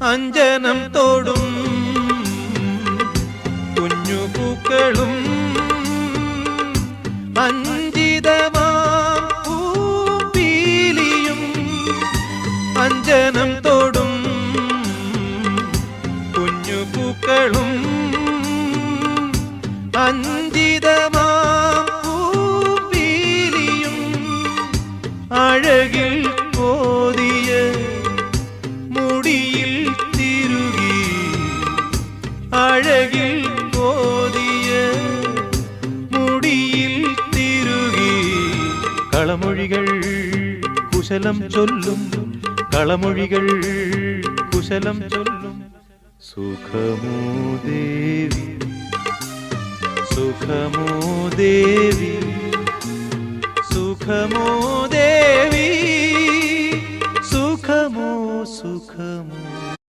അഞ്ജനം തോടും കുഞ്ഞു പൂക്കളും അഞ്ജിതമാം പൂപ്പീലിയും അഞ്ജനം തോടും കുഞ്ഞു പൂക്കളും അഞ്ജിതമാം പൂപ്പീലിയും അഴകിൽ കോതിയ മുടിയിൽ തിരുകി അഴകിൽ കോതിയ മുടിയിൽ തിരുകി കളമൊഴികൾ കുശലം ചൊല്ലും കളമൊഴികൾ കുശലം ചൊല്ലും സുഖമോ ദേവി സുഖമോ ദേവി സുഖമോ ദേവി സുഖമോ സുഖമോ